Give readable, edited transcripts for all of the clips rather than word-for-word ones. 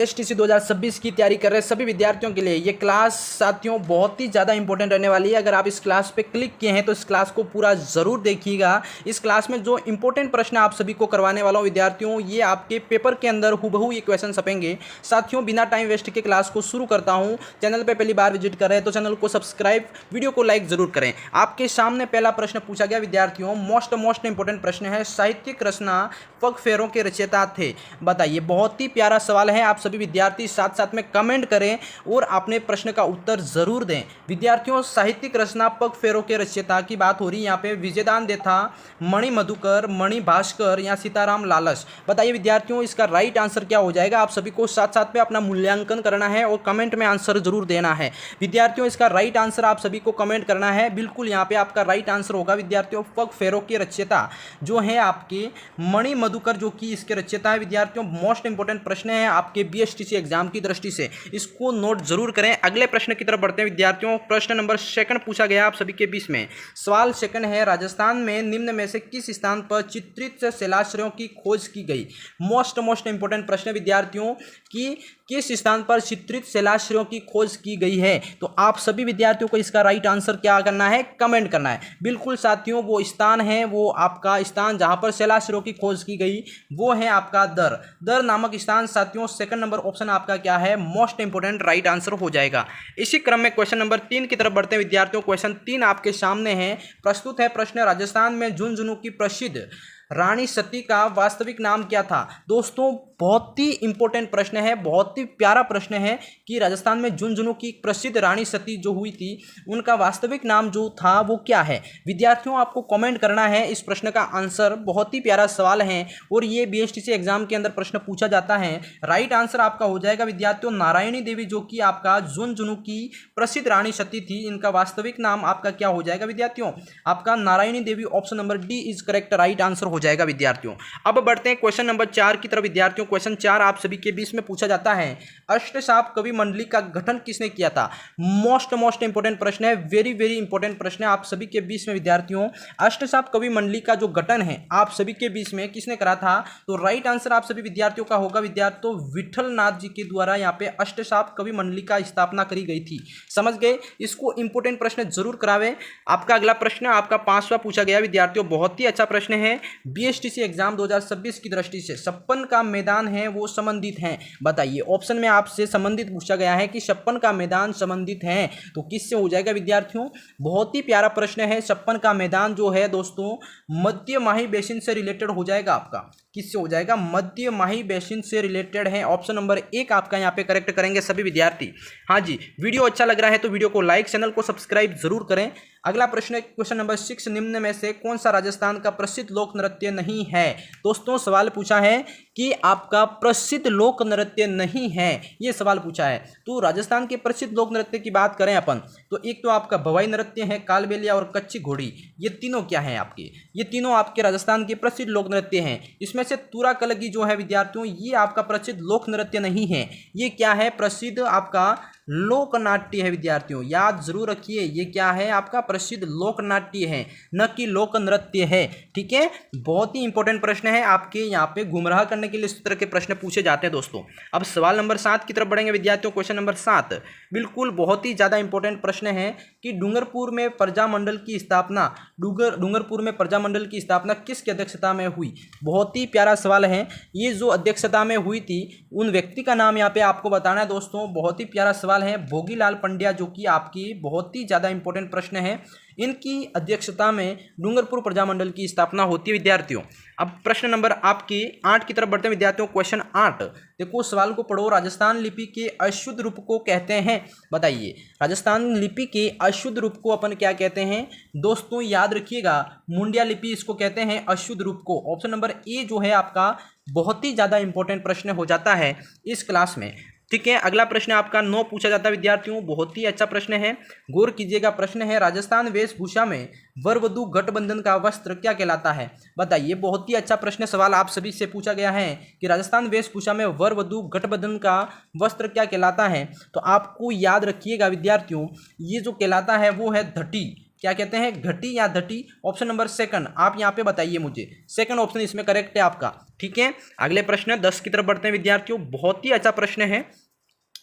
STC 2026 की तैयारी कर रहे सभी विद्यार्थियों के लिए ये क्लास साथियों बहुत ही ज़्यादा इंपॉर्टेंट रहने वाली है। अगर आप इस क्लास पे क्लिक किए हैं तो इस क्लास को पूरा ज़रूर देखिएगा। इस क्लास में जो इंपॉर्टेंट प्रश्न आप सभी को करवाने वाला हूँ विद्यार्थियों, ये आपके पेपर के अंदर हूबहू ये क्वेश्चन छपेंगे। साथियों बिना टाइम वेस्ट के क्लास को शुरू करता हूँ। चैनल पर पहली बार विजिट कर रहे हैं तो चैनल को सब्सक्राइब, वीडियो को लाइक जरूर करें। आपके सामने पहला प्रश्न पूछा गया विद्यार्थियों, मोस्ट इंपॉर्टेंट प्रश्न है, साहित्यिक रचना पग फेरों के रचयिता थे। बताइए, बहुत ही प्यारा सवाल है। आप सभी विद्यार्थी साथ साथ में कमेंट करें और अपने प्रश्न का उत्तर जरूर दें। विद्यार्थियों, साहित्यिक रचना पग फेरों के रचयिता की बात हो रही है यहाँ पे। विजयदान देथा, मणि मधुकर, मणि भास्कर या सीताराम लालस। बताइए विद्यार्थियों, इसका राइट आंसर क्या हो जाएगा। आप सभी को साथ साथ में अपना मूल्यांकन करना है और कमेंट में आंसर जरूर देना है। विद्यार्थियों, इसका राइट आंसर आप सभी को कमेंट करना है। बिल्कुल यहाँ पे आपका राइट आंसर होगा विद्यार्थियों, पग फेरों के रचयिता जो है आपके मणि मधुकर, जो कि इसके रचयिता है। विद्यार्थियों, मोस्ट इंपोर्टेंट प्रश्न है आपके बीएसटीसी एग्जाम की दृष्टि से, इसको नोट जरूर करें। अगले प्रश्न की तरफ बढ़ते हैं विद्यार्थियों। प्रश्न नंबर 2 पूछा गया आप सभी के बीच में। सवाल 2 है, राजस्थान में निम्न में से किस स्थान पर चित्रित शिलाश्रयों की खोज की गई। मोस्ट इंपोर्टेंट प्रश्न विद्यार्थियों की किस स्थान पर चित्रित शिलाश्रयों की खोज की गई है। तो आप सभी विद्यार्थियों को इसका राइट आंसर क्या करना है, कमेंट करना है। बिल्कुल साथियों, वो स्थान है, वो आपका स्थान जहां पर शिलाश्रयों की खोज की गई वो है आपका दर नामक स्थान। साथियों, 2 नंबर ऑप्शन आपका क्या है, मोस्ट इंपोर्टेंट राइट आंसर हो जाएगा। इसी क्रम में क्वेश्चन नंबर 3 की तरफ बढ़ते हैं विद्यार्थियों। क्वेश्चन 3 आपके सामने है, प्रस्तुत है प्रश्न, राजस्थान में झुंझुनू की प्रसिद्ध रानी सती का वास्तविक नाम क्या था। दोस्तों, बहुत ही इंपॉर्टेंट प्रश्न है, बहुत ही प्यारा प्रश्न है कि राजस्थान में झुंझुनू की प्रसिद्ध रानी सती जो हुई थी उनका वास्तविक नाम जो था वो क्या है। विद्यार्थियों, आपको कमेंट करना है इस प्रश्न का आंसर। बहुत ही प्यारा सवाल है और ये बीएसटीसी एग्जाम के अंदर प्रश्न पूछा जाता है। राइट आंसर आपका हो जाएगा विद्यार्थियों, नारायणी देवी, जो कि आपका झुंझुनू की प्रसिद्ध रानी सती थी। इनका वास्तविक नाम आपका क्या हो जाएगा विद्यार्थियों, आपका Narayani Devi. Option number D is correct, right answer हो जाएगा विद्यार्थियों। अब बढ़ते हैं क्वेश्चन नंबर 4 की तरफ विद्यार्थियों। क्वेश्चन 4 आप सभी के बीच में पूछा जाता है, अष्टसाप कवि मंडली का गठन किसने किया था। मोस्ट इंपोर्टेंट प्रश्न है, वेरी इंपोर्टेंट प्रश्न है आप सभी के बीच में विद्यार्थियों। अष्टसाप कवि मंडली का जो गठन है आप सभी के बीच में किसने करा था। तो राइट आंसर आप सभी विद्यार्थियों का होगा विद्यार्थियों, विठल नाथ जी के द्वारा यहाँ पे अष्टसाप कवि मंडली का स्थापना करी गई थी। समझ गए, इसको इंपोर्टेंट प्रश्न जरूर करावे। आपका अगला प्रश्न आपका 5वां पूछा गया विद्यार्थियों, बहुत ही अच्छा प्रश्न है। बीएसटीसी एग्जाम 2026 की दृष्टि से 56 का मैदान है वो संबंधित हैं। बताइए, ऑप्शन में आपसे संबंधित पूछा गया है कि 56 का मैदान संबंधित है तो किससे हो जाएगा विद्यार्थियों। बहुत ही प्यारा प्रश्न है। 56 का मैदान जो है दोस्तों मध्य माही बेसिन से रिलेटेड हो जाएगा। आपका किससे हो जाएगा, मध्य माही बेसिन से रिलेटेड है। ऑप्शन नंबर 1 आपका यहाँ पे करेक्ट करेंगे सभी विद्यार्थी। हाँ जी, वीडियो अच्छा लग रहा है तो वीडियो को लाइक, चैनल को सब्सक्राइब जरूर करें। अगला प्रश्न है क्वेश्चन नंबर 6, निम्न में से कौन सा राजस्थान का प्रसिद्ध लोक नृत्य नहीं है। दोस्तों, सवाल पूछा है कि आपका प्रसिद्ध लोक नृत्य नहीं है, ये सवाल पूछा है। तो राजस्थान के प्रसिद्ध लोक नृत्य की बात करें अपन तो एक तो आपका भवाई नृत्य है, कालबेलिया और कच्ची घोड़ी। ये तीनों क्या है आपके, ये तीनों आपके राजस्थान के प्रसिद्ध लोक नृत्य हैं। इसमें से तुरा कलगी जो है विद्यार्थियों, ये आपका प्रसिद्ध लोक नृत्य नहीं है। ये क्या है, प्रसिद्ध आपका लोक नाट्य है विद्यार्थियों। याद जरूर रखिए, ये क्या है आपका प्रसिद्ध लोक नाट्य है, न कि लोक नृत्य है। ठीक है, बहुत ही इंपॉर्टेंट प्रश्न है आपके यहाँ पे, गुमराह करने के लिए इस तरह के प्रश्न पूछे जाते हैं दोस्तों। अब सवाल नंबर 7 की तरफ बढ़ेंगे विद्यार्थियों। क्वेश्चन नंबर 7 बिल्कुल बहुत ही ज्यादा इंपॉर्टेंट प्रश्न है कि डूंगरपुर में प्रजामंडल की स्थापना, डूंगरपुर में प्रजामंडल की स्थापना किसकी अध्यक्षता में हुई। बहुत ही प्यारा सवाल है। ये जो अध्यक्षता में हुई थी उन व्यक्ति का नाम यहाँ पे आपको बताना है दोस्तों। बहुत ही प्यारा सवाल है, भोगीलाल पंड्या, जो कि आपकी बहुत ही ज्यादा इंपॉर्टेंट प्रश्न है। इनकी अध्यक्षता में डूंगरपुर प्रजामंडल की स्थापना होती है विद्यार्थियों। अब प्रश्न नंबर आपकी 8 की तरफ बढ़ते हैं विद्यार्थियों। क्वेश्चन 8 देखो, सवाल को पढ़ो, राजस्थान लिपि के अशुद्ध रूप को कहते हैं। बताइए, राजस्थान लिपि के अशुद्ध रूप को अपन क्या कहते हैं दोस्तों, याद रखिएगा, मुंडिया लिपि इसको कहते हैं अशुद्ध रूप को। ऑप्शन नंबर ए जो है आपका बहुत ही ज्यादा इंपॉर्टेंट प्रश्न हो जाता है इस क्लास में। ठीक है, अगला प्रश्न आपका 9 पूछा जाता है विद्यार्थियों, बहुत ही अच्छा प्रश्न है, गौर कीजिएगा। प्रश्न है, राजस्थान वेशभूषा में वर वधु गठबंधन का वस्त्र क्या कहलाता है। बताइए, बहुत ही अच्छा प्रश्न, सवाल आप सभी से पूछा गया है कि राजस्थान वेशभूषा में वर वधु गठबंधन का वस्त्र क्या कहलाता है। तो आपको याद रखिएगा विद्यार्थियों, ये जो कहलाता है वो है धटी। क्या कहते हैं, घटी या धटी? ऑप्शन नंबर सेकंड आप यहाँ पे बताइए मुझे, सेकंड ऑप्शन इसमें करेक्ट है आपका। ठीक है, अगले प्रश्न 10 की तरफ बढ़ते हैं विद्यार्थियों। बहुत ही अच्छा प्रश्न है।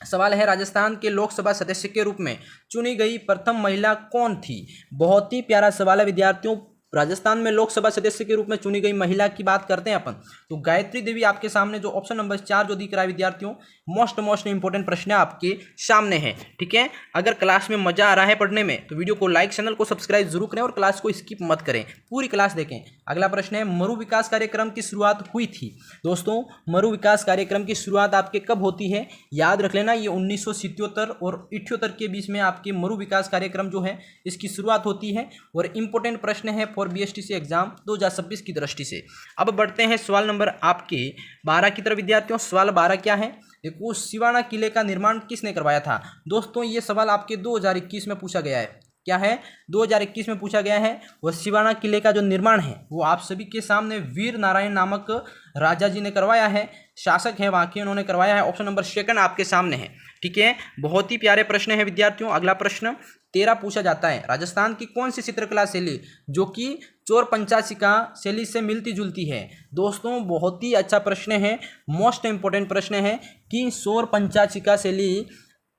सवाल है, राजस्थान के लोकसभा सदस्य के रूप में चुनी गई प्रथम महिला कौन थी? बहुत ही प्यारा सवाल है विद्यार्थियों। राजस्थान में लोकसभा सदस्य के रूप में चुनी गई महिला की बात करते हैं अपन, तो गायत्री देवी आपके सामने जो ऑप्शन नंबर 4 जो दिख रहा है विद्यार्थियों, मोस्ट इंपोर्टेंट प्रश्न आपके सामने है। ठीक है, अगर क्लास में मजा आ रहा है पढ़ने में तो वीडियो को लाइक, चैनल को सब्सक्राइब जरूर करें और क्लास को स्किप मत करें, पूरी क्लास देखें। अगला प्रश्न है, मरु विकास कार्यक्रम की शुरुआत हुई थी? दोस्तों, मरु विकास कार्यक्रम की शुरुआत आपके कब होती है? याद रख लेना, ये 1977 और 78 के बीच में आपके मरु विकास कार्यक्रम जो है इसकी शुरुआत होती है। और इंपॉर्टेंट प्रश्न है फॉर बीएसटीसी एग्जाम 2026 की दृष्टि से। अब बढ़ते हैं सवाल नंबर आपके 12 की तरफ विद्यार्थियों। सवाल 12 क्या है? देखो, सिवाना किले का निर्माण किसने करवाया था? दोस्तों, ये सवाल आपके 2021 में पूछा गया है। क्या है? 2021 में पूछा गया है। और सिवाना किले का जो निर्माण है वो आप सभी के सामने वीर नारायण नामक राजा जी ने करवाया है, शासक है वहाँ के, उन्होंने करवाया है। ऑप्शन नंबर सेकंड आपके सामने है। ठीक है, बहुत ही प्यारे प्रश्न है विद्यार्थियों। अगला प्रश्न 13 पूछा जाता है, राजस्थान की कौन सी चित्रकला शैली जो कि चोर पंचाशिका शैली से मिलती जुलती है? दोस्तों, बहुत ही अच्छा प्रश्न है, मोस्ट इंपोर्टेंट प्रश्न है कि चोर पंचाशिका शैली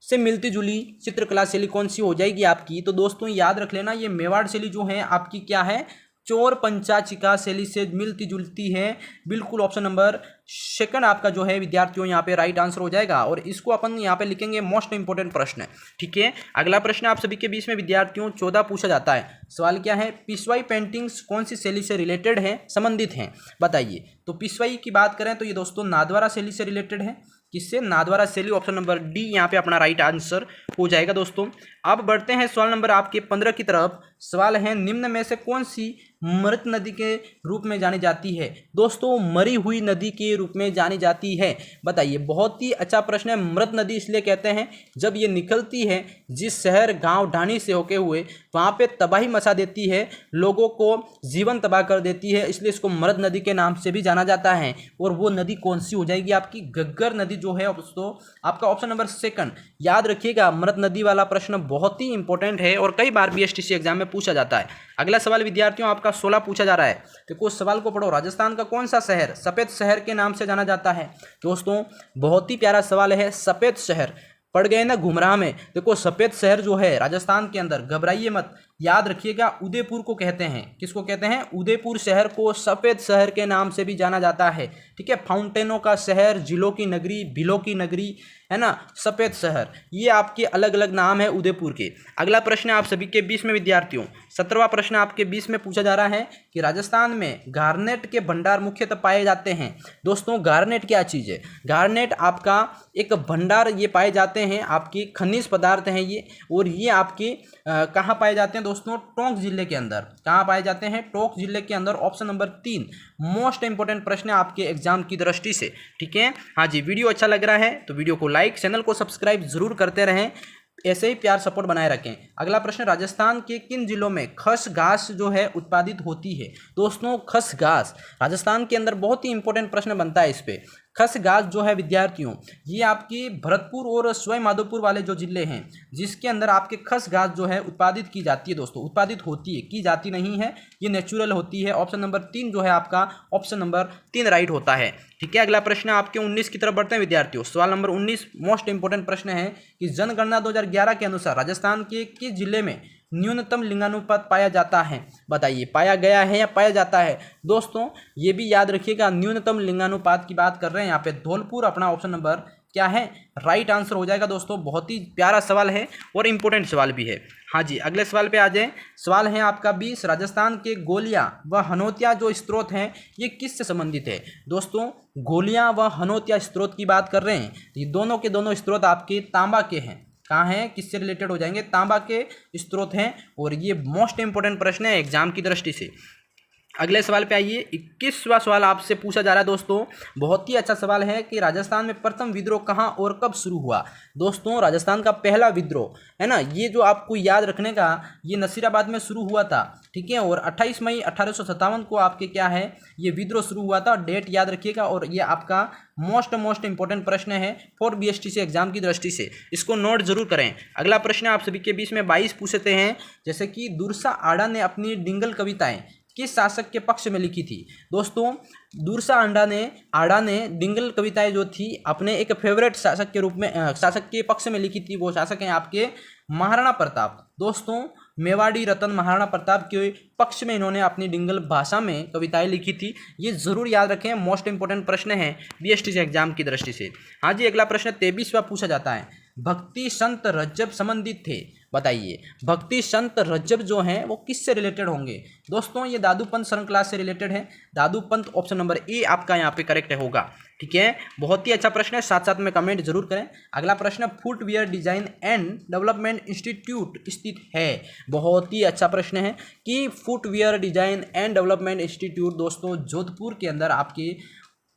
से मिलती जुली चित्रकला शैली कौन सी हो जाएगी आपकी? तो दोस्तों याद रख लेना, ये मेवाड़ शैली जो है आपकी क्या है, चोर पंचाशिका शैली से मिलती जुलती है। बिल्कुल ऑप्शन नंबर सेकंड आपका जो है विद्यार्थियों यहाँ पे राइट आंसर हो जाएगा। और इसको अपन यहाँ पे लिखेंगे मोस्ट इंपोर्टेंट प्रश्न। ठीक है, अगला प्रश्न आप सभी के बीच में विद्यार्थियों 14 पूछा जाता है। सवाल क्या है, पिशवाई पेंटिंग्स कौन सी शैली से रिलेटेड है, संबंधित हैं? बताइए। तो पिशवाई की बात करें तो ये दोस्तों नाथद्वारा शैली से रिलेटेड है। किससे? नाथद्वारा शैली। ऑप्शन नंबर डी यहाँ पे अपना राइट आंसर हो जाएगा दोस्तों। अब बढ़ते हैं सवाल नंबर आपके 15 की तरफ। सवाल है, निम्न में से कौन सी मृत नदी के रूप में जानी जाती है? दोस्तों, मरी हुई नदी के रूप में जानी जाती है। बताइए, बहुत ही अच्छा प्रश्न है। मृत नदी इसलिए कहते हैं जब ये निकलती है जिस शहर गांव ढाणी से होके हुए वहाँ पे तबाही मचा देती है, लोगों को जीवन तबाह कर देती है, इसलिए इसको मृत नदी के नाम से भी जाना जाता है। और वो नदी कौन सी हो जाएगी आपकी? घग्गर नदी जो है दोस्तों आपका ऑप्शन नंबर सेकंड। याद रखिएगा, मृत नदी वाला प्रश्न बहुत ही इंपॉर्टेंट है और कई बार बीएसटीसी एग्जाम में पूछा जाता है। अगला सवाल विद्यार्थियों आपका 16 पूछा जा रहा है। देखो, उस सवाल को पढ़ो। राजस्थान का कौन सा शहर सफेद शहर के नाम से जाना जाता है? दोस्तों, बहुत ही प्यारा सवाल है। सफेद शहर पड़ गए ना घुमराह में। देखो, सफेद शहर जो है राजस्थान के अंदर, घबराइए मत, याद रखिएगा, उदयपुर को कहते हैं। किसको कहते हैं? उदयपुर शहर को सफेद शहर के नाम से भी जाना जाता है। ठीक है, फाउंटेनों का शहर, झीलों की नगरी, बिलों की नगरी, है ना, सफेद शहर, ये आपके अलग अलग नाम है उदयपुर के। अगला प्रश्न आप सभी के बीच में विद्यार्थियों 17वां प्रश्न आपके बीच में पूछा जा रहा है कि राजस्थान में गार्नेट के भंडार मुख्यतः पाए जाते हैं। दोस्तों, गार्नेट क्या चीज़ है? गार्नेट आपका एक भंडार, ये पाए जाते हैं आपकी खनिज पदार्थ हैं ये। और ये आपके कहाँ पाए जाते हैं दोस्तों? टोंक जिले के अंदर। कहाँ पाए जाते हैं? टोंक जिले के अंदर। ऑप्शन नंबर 3 मोस्ट इंपोर्टेंट प्रश्न है आपके एग्जाम की दृष्टि से। ठीक है, हाँ जी, वीडियो अच्छा लग रहा है तो वीडियो को लाइक, चैनल को सब्सक्राइब जरूर करते रहें, ऐसे ही प्यार सपोर्ट बनाए रखें। अगला प्रश्न, राजस्थान के किन जिलों में खस घास जो है उत्पादित होती है? दोस्तों, खस घास राजस्थान के अंदर बहुत ही इंपॉर्टेंट प्रश्न बनता है इस पे। खस घास जो है विद्यार्थियों, ये आपकी भरतपुर और सवाई माधोपुर वाले जो जिले हैं जिसके अंदर आपके खस घास जो है उत्पादित की जाती है। दोस्तों, उत्पादित होती है, की जाती नहीं है, ये नेचुरल होती है। ऑप्शन नंबर 3 जो है आपका ऑप्शन नंबर 3 राइट होता है। ठीक है, अगला प्रश्न आपके 19 की तरफ बढ़ते हैं विद्यार्थियों। सवाल नंबर 19 मोस्ट इंपोर्टेंट प्रश्न है कि जनगणना 2011 के अनुसार राजस्थान के किस जिले में न्यूनतम लिंगानुपात पाया जाता है? बताइए, पाया गया है या पाया जाता है? दोस्तों, ये भी याद रखिएगा, न्यूनतम लिंगानुपात की बात कर रहे हैं यहाँ पे धौलपुर अपना ऑप्शन नंबर क्या है? राइट आंसर हो जाएगा दोस्तों। बहुत ही प्यारा सवाल है और इंपॉर्टेंट सवाल भी है। हाँ जी, अगले सवाल पे आ जाए। सवाल है आपका 20, राजस्थान के गोलियां व हनोतिया जो स्रोत हैं ये किससे संबंधित है? दोस्तों, गोलियां व हनोतिया स्रोत की बात कर रहे हैं, ये दोनों के दोनों स्रोत आपके तांबा के हैं। कहाँ हैं? किससे रिलेटेड हो जाएंगे? तांबा के स्रोत हैं। और ये मोस्ट इंपोर्टेंट प्रश्न है एग्जाम की दृष्टि से। अगले सवाल पे आइए। 21वां सवाल आपसे पूछा जा रहा है दोस्तों, बहुत ही अच्छा सवाल है कि राजस्थान में प्रथम विद्रोह कहाँ और कब शुरू हुआ। दोस्तों राजस्थान का पहला विद्रोह है ना, ये जो आपको याद रखने का, ये नसीराबाद में शुरू हुआ था, ठीक है। और 28 मई 1857 को आपके क्या है ये विद्रोह शुरू हुआ था, डेट याद रखिएगा। और ये आपका मोस्ट इंपॉर्टेंट प्रश्न है फॉर बीएसटीसी एग्जाम की दृष्टि से, इसको नोट जरूर करें। अगला प्रश्न आप सभी के बीच में 22 पूछते हैं, जैसे कि दुर्सा आड़ा ने अपनी डिंगल कविताएं किस शासक के पक्ष में लिखी थी। दोस्तों दुर्सा आड़ा ने डिंगल कविताएं जो थी अपने एक फेवरेट शासक के रूप में शासक के पक्ष में लिखी थी। वो शासक हैं आपके महाराणा प्रताप। दोस्तों मेवाड़ी रतन महाराणा प्रताप के पक्ष में इन्होंने अपनी डिंगल भाषा में कविताएं लिखी थी। ये जरूर याद रखें, मोस्ट इंपोर्टेंट प्रश्न है बीएसटीसी एग्जाम की दृष्टि से। हाँ जी, अगला प्रश्न 23वां पूछा जाता है, भक्ति संत रज्जब संबंधित थे। बताइए भक्ति संत रज्जब जो हैं वो किससे रिलेटेड होंगे। दोस्तों ये दादू पंत श्रृंखला से रिलेटेड है। दादू पंत ऑप्शन नंबर ए आपका यहाँ पे करेक्ट होगा, ठीक है। बहुत ही अच्छा प्रश्न है, साथ साथ में कमेंट जरूर करें। अगला प्रश्न, footwear design and development institute स्थित है। बहुत ही अच्छा प्रश्न है कि footwear design and development institute दोस्तों जोधपुर के अंदर आपके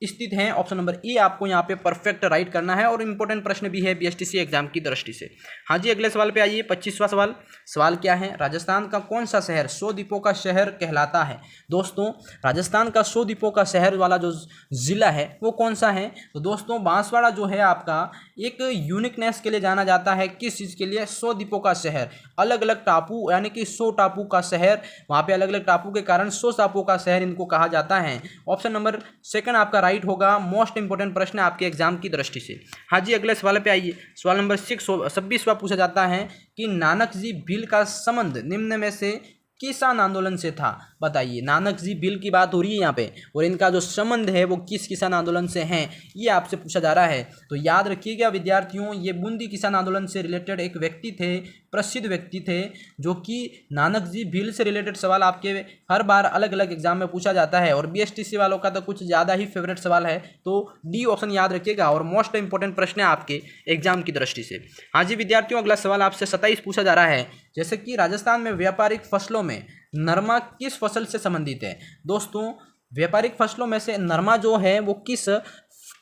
स्थित हैं। ऑप्शन नंबर ए आपको यहाँ पे परफेक्ट राइट करना है, और इंपॉर्टेंट प्रश्न भी है बीएसटीसी एग्जाम की दृष्टि से। हाँ जी, अगले सवाल पे आइए। 25वां सवाल। सवाल क्या है, राजस्थान का कौन सा शहर 100 द्वीपों का शहर कहलाता है। दोस्तों राजस्थान का 100 द्वीपों का शहर वाला जो जिला है वो कौन सा है। तो दोस्तों बांसवाड़ा जो है आपका एक यूनिकनेस के लिए जाना जाता है। किस चीज़ के लिए, 100 द्वीपों का शहर, अलग अलग टापू यानी कि 100 टापू का शहर, वहाँ पे अलग अलग टापू के कारण 100 टापू का शहर इनको कहा जाता है। ऑप्शन नंबर सेकंड आपका राइट होगा। मोस्ट इंपोर्टेंट प्रश्न है आपके एग्जाम की दृष्टि से। हाँ जी, अगले सवाल पे आइए। सवाल नंबर 26वां पूछा जाता है कि नानक जी भील का संबंध निम्न में से किसान आंदोलन से था। बताइए नानक जी भील की बात हो रही है यहाँ पे, और इनका जो संबंध है वो किस किसान आंदोलन से है, ये आपसे पूछा जा रहा है। तो याद रखिएगा विद्यार्थियों, ये बूंदी किसान आंदोलन से रिलेटेड एक व्यक्ति थे, प्रसिद्ध व्यक्ति थे, जो कि नानक जी भील से रिलेटेड सवाल आपके हर बार अलग अलग एग्जाम में पूछा जाता है, और बीएसटीसी वालों का तो कुछ ज़्यादा ही फेवरेट सवाल है। तो डी ऑप्शन याद रखिएगा, और मोस्ट इंपोर्टेंट प्रश्न है आपके एग्जाम की दृष्टि से। हाँ जी विद्यार्थियों, अगला सवाल आपसे 27 पूछा जा रहा है, जैसे कि राजस्थान में व्यापारिक फसलों में नरमा किस फसल से संबंधित है। दोस्तों व्यापारिक फसलों में से नरमा जो है वो किस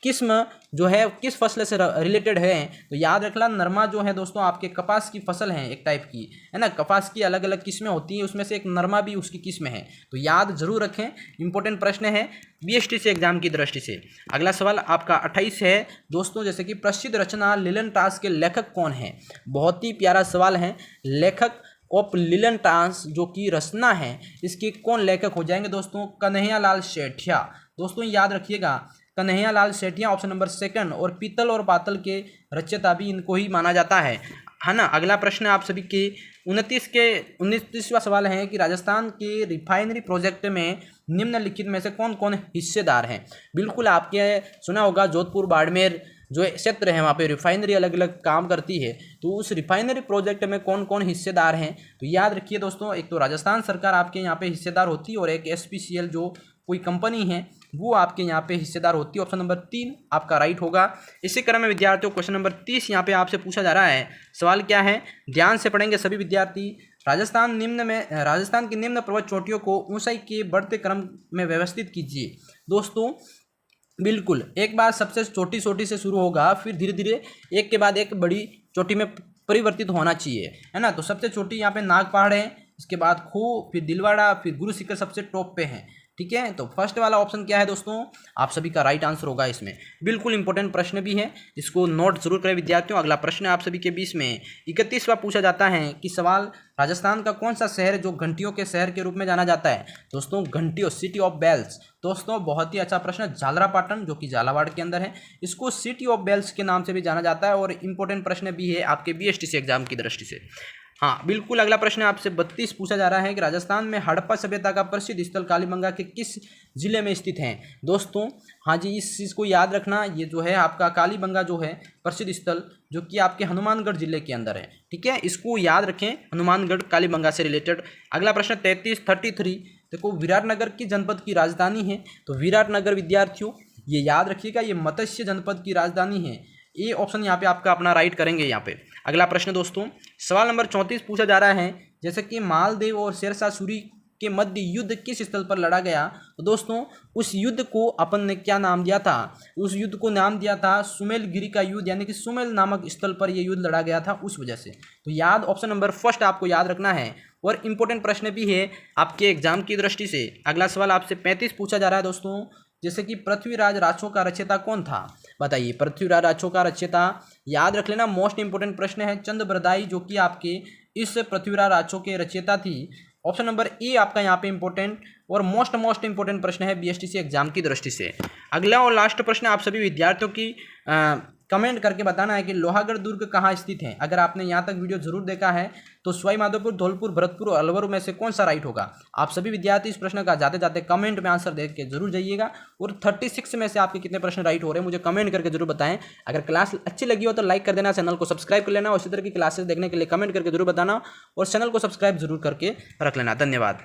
किस्म जो है किस फसल से रिलेटेड है। तो याद रखना, नरमा जो है दोस्तों आपके कपास की फसल है, एक टाइप की है ना, कपास की अलग अलग किस्में होती हैं, उसमें से एक नरमा भी उसकी किस्म है। तो याद जरूर रखें, इंपॉर्टेंट प्रश्न है बीएसटीसी एग्जाम की दृष्टि से। अगला सवाल आपका 28 है दोस्तों, जैसे कि प्रसिद्ध रचना लिलन टास के लेखक कौन है। बहुत ही प्यारा सवाल है। लेखक ऑफ लिलन टास जो कि रचना है, इसके कौन लेखक हो जाएंगे दोस्तों, कन्हैयालाल सेठिया। दोस्तों याद रखिएगा, Kanhaiyalal Sethia option number second, और पीतल और पातल के रचयिता भी इनको ही माना जाता है ना। अगला प्रश्न आप सभी के 29वां सवाल है कि राजस्थान के रिफाइनरी प्रोजेक्ट में निम्नलिखित में से कौन कौन हिस्सेदार हैं। बिल्कुल आपके सुना होगा जोधपुर बाड़मेर जो क्षेत्र है वहाँ पे रिफाइनरी अलग अलग काम करती है, तो उस रिफाइनरी प्रोजेक्ट में कौन कौन हिस्सेदार हैं। तो याद रखिए दोस्तों, एक तो राजस्थान सरकार आपके यहाँ पे हिस्सेदार होती है, और एक एसपीसीएल जो कोई कंपनी है वो आपके यहाँ पे हिस्सेदार होती है। ऑप्शन नंबर 3 आपका राइट होगा। इसी क्रम में विद्यार्थियों क्वेश्चन नंबर 30 यहाँ पे आपसे पूछा जा रहा है। सवाल क्या है, ध्यान से पढ़ेंगे सभी विद्यार्थी। राजस्थान की निम्न पर्वत चोटियों को ऊंचाई के बढ़ते क्रम में व्यवस्थित कीजिए। दोस्तों बिल्कुल, एक बार सबसे छोटी चोटी से शुरू होगा, फिर धीरे धीरे एक के बाद एक बड़ी चोटी में परिवर्तित होना चाहिए, है ना। तो सबसे छोटी यहाँ पे नाग पहाड़ है, इसके बाद खू, फिर दिलवाड़ा, फिर गुरु शिखर सबसे टॉप पे है, ठीक है। तो फर्स्ट वाला ऑप्शन क्या है दोस्तों, आप सभी का राइट आंसर होगा इसमें। बिल्कुल इंपॉर्टेंट प्रश्न भी है, इसको नोट जरूर करें विद्यार्थियों। अगला प्रश्न आप सभी के बीच में 31वां पूछा जाता है कि सवाल, राजस्थान का कौन सा शहर जो घंटियों के शहर के रूप में जाना जाता है। दोस्तों घंटियों, सिटी ऑफ बेल्स। दोस्तों बहुत ही अच्छा प्रश्न, झालरापाटन जो कि झालावाड़ के अंदर है, इसको सिटी ऑफ बेल्स के नाम से भी जाना जाता है, और इंपॉर्टेंट प्रश्न भी है आपके बीएसटीसी एग्जाम की दृष्टि से। हाँ बिल्कुल, अगला प्रश्न आपसे 32 पूछा जा रहा है कि राजस्थान में हड़प्पा सभ्यता का प्रसिद्ध स्थल कालीबंगा के किस जिले में स्थित है। दोस्तों हाँ जी, इस चीज़ को याद रखना, ये जो है आपका कालीबंगा जो है प्रसिद्ध स्थल जो कि आपके हनुमानगढ़ जिले के अंदर है, ठीक है, इसको याद रखें, हनुमानगढ़ कालीबंगा से रिलेटेड। अगला प्रश्न 33 देखो, विराटनगर की जनपद की राजधानी है। तो विराटनगर विद्यार्थियों ये याद रखिएगा, ये मत्स्य जनपद की राजधानी है। ये ऑप्शन यहाँ पे आपका अपना राइट करेंगे यहाँ पे। अगला प्रश्न दोस्तों, सवाल नंबर 34 पूछा जा रहा है, जैसे कि मालदेव और शेरशाह सूरी के मध्य युद्ध किस स्थल पर लड़ा गया? तो दोस्तों उस युद्ध को अपन ने क्या नाम दिया था? उस युद्ध को नाम दिया था सुमेलगिरी का युद्ध, यानी कि सुमेल नामक स्थल पर यह युद्ध लड़ा गया था उस वजह से। तो याद ऑप्शन नंबर फर्स्ट आपको याद रखना है। और इंपॉर्टेंट प्रश्न भी है आपके एग्जाम की दृष्टि से। अगला सवाल आपसे 35 पूछा जा रहा है दोस्तों, जैसे कि पृथ्वीराज राठौर का रचयिता कौन था? बताइए, पृथ्वीराज राठौर का रचयिता याद रख लेना, मोस्ट इंपोर्टेंट प्रश्न है। चंद बरदाई जो कि आपके इस पृथ्वीराज राठौर के रचयिता थी। ऑप्शन नंबर ए आपका यहाँ पे इंपॉर्टेंट और मोस्ट इंपॉर्टेंट प्रश्न है बीएसटीसी एग्जाम की दृष्टि से। अगला और लास्ट प्रश्न आप सभी विद्यार्थियों की कमेंट करके बताना है कि लोहागढ़ दुर्ग कहाँ स्थित है। अगर आपने यहाँ तक वीडियो जरूर देखा है तो सवाई माधोपुर, धौलपुर, भरतपुर और अलवर में से कौन सा राइट होगा? आप सभी विद्यार्थी इस प्रश्न का जाते जाते कमेंट में आंसर देख के जरूर जाइएगा। और 36 में से आपके कितने प्रश्न राइट हो रहे हैं मुझे कमेंट करके जरूर बताएं। अगर क्लास अच्छी लगी हो तो लाइक कर देना, चैनल को सब्सक्राइब कर लेना और इसी तरह की क्लासेस देखने के लिए कमेंट करके जरूर बताना और चैनल को सब्सक्राइब जरूर करके रख लेना। धन्यवाद।